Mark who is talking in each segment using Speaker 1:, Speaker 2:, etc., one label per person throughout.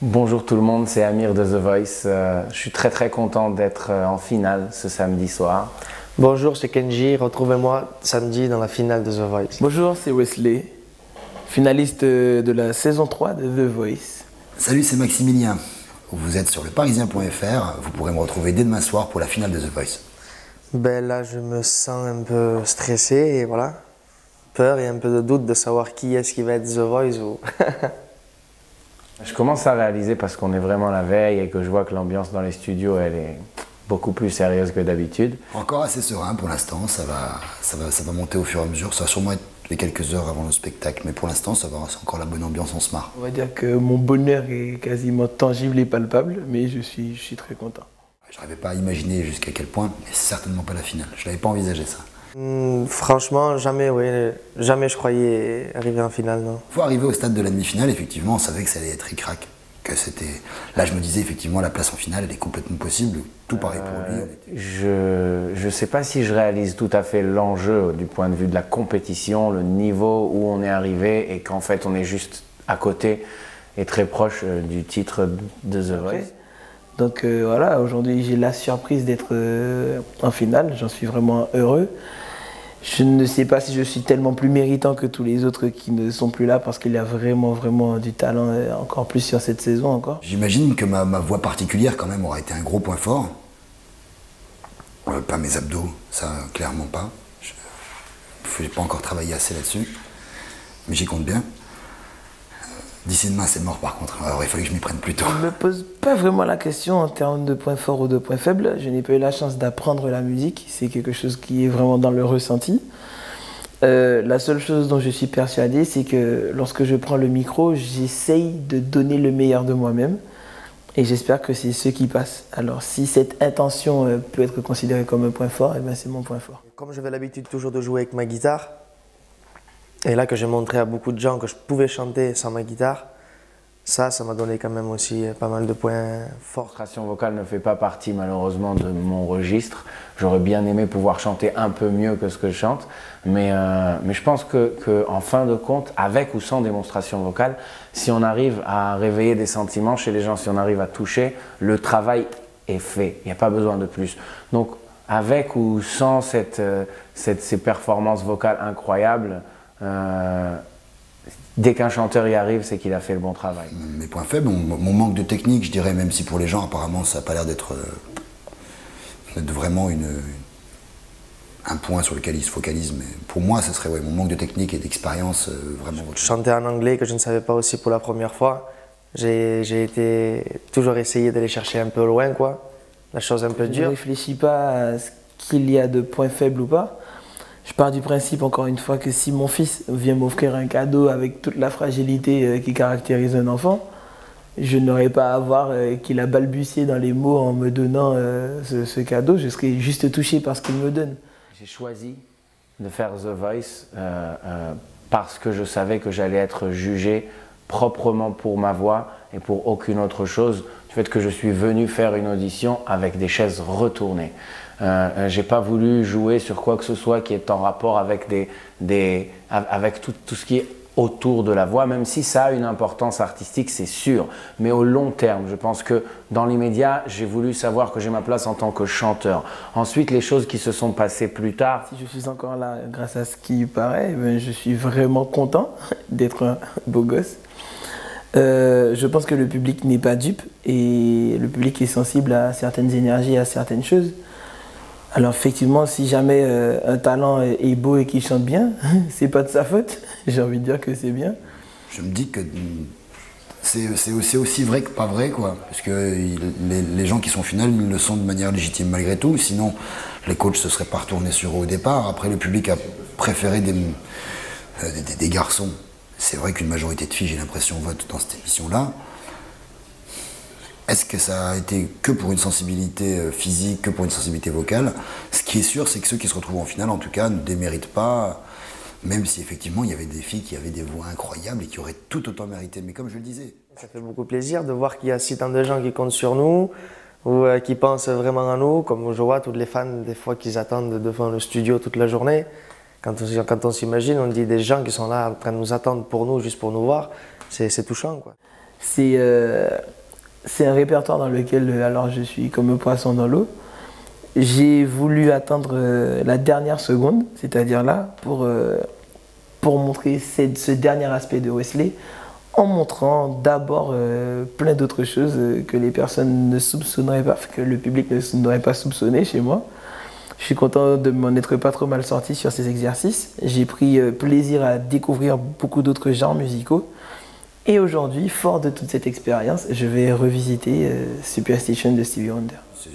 Speaker 1: Bonjour tout le monde, c'est Amir de The Voice. Je suis très content d'être en finale ce samedi soir.
Speaker 2: Bonjour, c'est Kenji. Retrouvez-moi samedi dans la finale de The Voice.
Speaker 3: Bonjour, c'est Wesley, finaliste de la saison 3 de The Voice.
Speaker 4: Salut, c'est Maximilien. Vous êtes sur leparisien.fr. Vous pourrez me retrouver dès demain soir pour la finale de The Voice.
Speaker 2: Ben là, je me sens un peu stressé et voilà. Peur et un peu de doute de savoir qui est-ce qui va être The Voice. Ou...
Speaker 1: Je commence à réaliser parce qu'on est vraiment la veille et que je vois que l'ambiance dans les studios elle est beaucoup plus sérieuse que d'habitude.
Speaker 4: Encore assez serein pour l'instant, ça va monter au fur et à mesure. Ça va sûrement être les quelques heures avant le spectacle, mais pour l'instant, ça va, c'est encore la bonne ambiance, on se marre.
Speaker 3: On va dire que mon bonheur est quasiment tangible et palpable, mais je suis très content.
Speaker 4: Je n'arrivais pas à imaginer jusqu'à quel point, mais c'est certainement pas la finale. Je n'avais pas envisagé ça.
Speaker 2: Franchement, jamais, jamais je croyais arriver en finale. Non.
Speaker 4: Il faut arriver au stade de la demi-finale, effectivement, on savait que ça allait être ric-rac. Là, je me disais, effectivement, la place en finale, elle est complètement possible. Tout pareil pour lui.
Speaker 1: Je ne sais pas si je réalise tout à fait l'enjeu du point de vue de la compétition, le niveau où on est arrivé et qu'en fait on est juste à côté et très proche du titre de The Voice.
Speaker 3: Donc voilà, aujourd'hui j'ai la surprise d'être en finale, j'en suis vraiment heureux. Je ne sais pas si je suis tellement plus méritant que tous les autres qui ne sont plus là parce qu'il y a vraiment du talent encore plus sur cette saison encore.
Speaker 4: J'imagine que ma voix particulière quand même aura été un gros point fort. Pas mes abdos, ça clairement pas. Je n'ai pas encore travaillé assez là-dessus, mais j'y compte bien. D'ici demain c'est mort par contre, alors il fallait que je m'y prenne plus tôt.
Speaker 3: Je ne me pose pas vraiment la question en termes de points forts ou de points faibles. Je n'ai pas eu la chance d'apprendre la musique, c'est quelque chose qui est vraiment dans le ressenti. La seule chose dont je suis persuadé, c'est que lorsque je prends le micro, j'essaye de donner le meilleur de moi-même. Et j'espère que c'est ce qui passe. Alors si cette intention peut être considérée comme un point fort, eh bien c'est mon point fort.
Speaker 2: Comme j'avais l'habitude toujours de jouer avec ma guitare, et là que j'ai montré à beaucoup de gens que je pouvais chanter sans ma guitare, ça m'a donné quand même aussi pas mal de points forts.
Speaker 1: La création vocale ne fait pas partie malheureusement de mon registre. J'aurais bien aimé pouvoir chanter un peu mieux que ce que je chante, mais je pense que en fin de compte, avec ou sans démonstration vocale, si on arrive à réveiller des sentiments chez les gens, si on arrive à toucher, le travail est fait. Il n'y a pas besoin de plus. Donc avec ou sans ces performances vocales incroyables, dès qu'un chanteur y arrive, c'est qu'il a fait le bon travail.
Speaker 4: Mes points faibles, mon manque de technique, je dirais, même si pour les gens, apparemment, ça n'a pas l'air d'être vraiment un point sur lequel ils se focalisent. Mais pour moi, ce serait mon manque de technique et d'expérience vraiment.
Speaker 2: Chanter en anglais, que je ne savais pas aussi pour la première fois, j'ai toujours essayé d'aller chercher un peu loin, quoi. La chose un peu dure.
Speaker 3: Je ne réfléchis pas à ce qu'il y a de points faibles ou pas. Je pars du principe, encore une fois, que si mon fils vient m'offrir un cadeau avec toute la fragilité qui caractérise un enfant, je n'aurais pas à avoir qu'il a balbutié dans les mots en me donnant ce cadeau. Je serais juste touché par ce qu'il me donne.
Speaker 1: J'ai choisi de faire The Voice parce que je savais que j'allais être jugé proprement pour ma voix et pour aucune autre chose. Du fait que je suis venu faire une audition avec des chaises retournées. J'ai pas voulu jouer sur quoi que ce soit qui est en rapport avec avec tout ce qui est autour de la voix, même si ça a une importance artistique, c'est sûr. Mais au long terme, je pense que dans l'immédiat, j'ai voulu savoir que j'ai ma place en tant que chanteur. Ensuite, les choses qui se sont passées plus tard.
Speaker 3: Si je suis encore là grâce à ce qui paraît, je suis vraiment content d'être un beau gosse. Je pense que le public n'est pas dupe et le public est sensible à certaines énergies, à certaines choses. Alors effectivement, si jamais un talent est beau et qu'il chante bien, c'est pas de sa faute. J'ai envie de dire que c'est bien.
Speaker 4: Je me dis que c'est aussi vrai que pas vrai, quoi. Parce que les gens qui sont en finale, ils le sont de manière légitime malgré tout. Sinon, les coachs se seraient pas retournés sur eux au départ. Après, le public a préféré des garçons. C'est vrai qu'une majorité de filles, j'ai l'impression, votent dans cette émission-là. Est-ce que ça a été que pour une sensibilité physique, que pour une sensibilité vocale? Ce qui est sûr, c'est que ceux qui se retrouvent en finale, en tout cas, ne déméritent pas, même si effectivement il y avait des filles qui avaient des voix incroyables et qui auraient tout autant mérité. Mais comme je le disais.
Speaker 2: Ça fait beaucoup plaisir de voir qu'il y a si tant de gens qui comptent sur nous ou qui pensent vraiment à nous, comme je vois toutes les fans des fois qu'ils attendent devant le studio toute la journée. Quand on s'imagine, on dit des gens qui sont là en train de nous attendre pour nous, juste pour nous voir, c'est touchant, quoi.
Speaker 3: C'est un répertoire dans lequel alors je suis comme un poisson dans l'eau. J'ai voulu attendre la dernière seconde, c'est-à-dire là, pour montrer ce dernier aspect de Wesley, en montrant d'abord plein d'autres choses que les personnes ne soupçonneraient pas, que le public n'aurait pas soupçonné chez moi. Je suis content de m'en être pas trop mal sorti sur ces exercices. J'ai pris plaisir à découvrir beaucoup d'autres genres musicaux. Et aujourd'hui, fort de toute cette expérience, je vais revisiter Superstition de Stevie Wonder.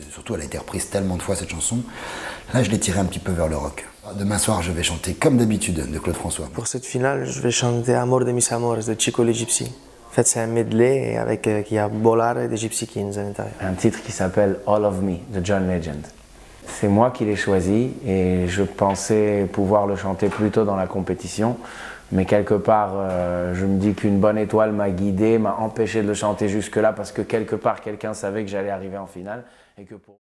Speaker 4: Surtout, elle a été reprise tellement de fois cette chanson. Là, je l'ai tirée un petit peu vers le rock. Demain soir, je vais chanter comme d'habitude de Claude François.
Speaker 2: Pour cette finale, je vais chanter Amor de mis amores de Chico les Gypsy. En fait, c'est un medley avec qui a Bolar et des Gypsy Kings à l'intérieur.
Speaker 1: Un titre qui s'appelle All of Me de John Legend. C'est moi qui l'ai choisi et je pensais pouvoir le chanter plus tôt dans la compétition. Mais quelque part, je me dis qu'une bonne étoile m'a guidé, m'a empêché de le chanter jusque-là parce que quelque part, quelqu'un savait que j'allais arriver en finale. Et que pour...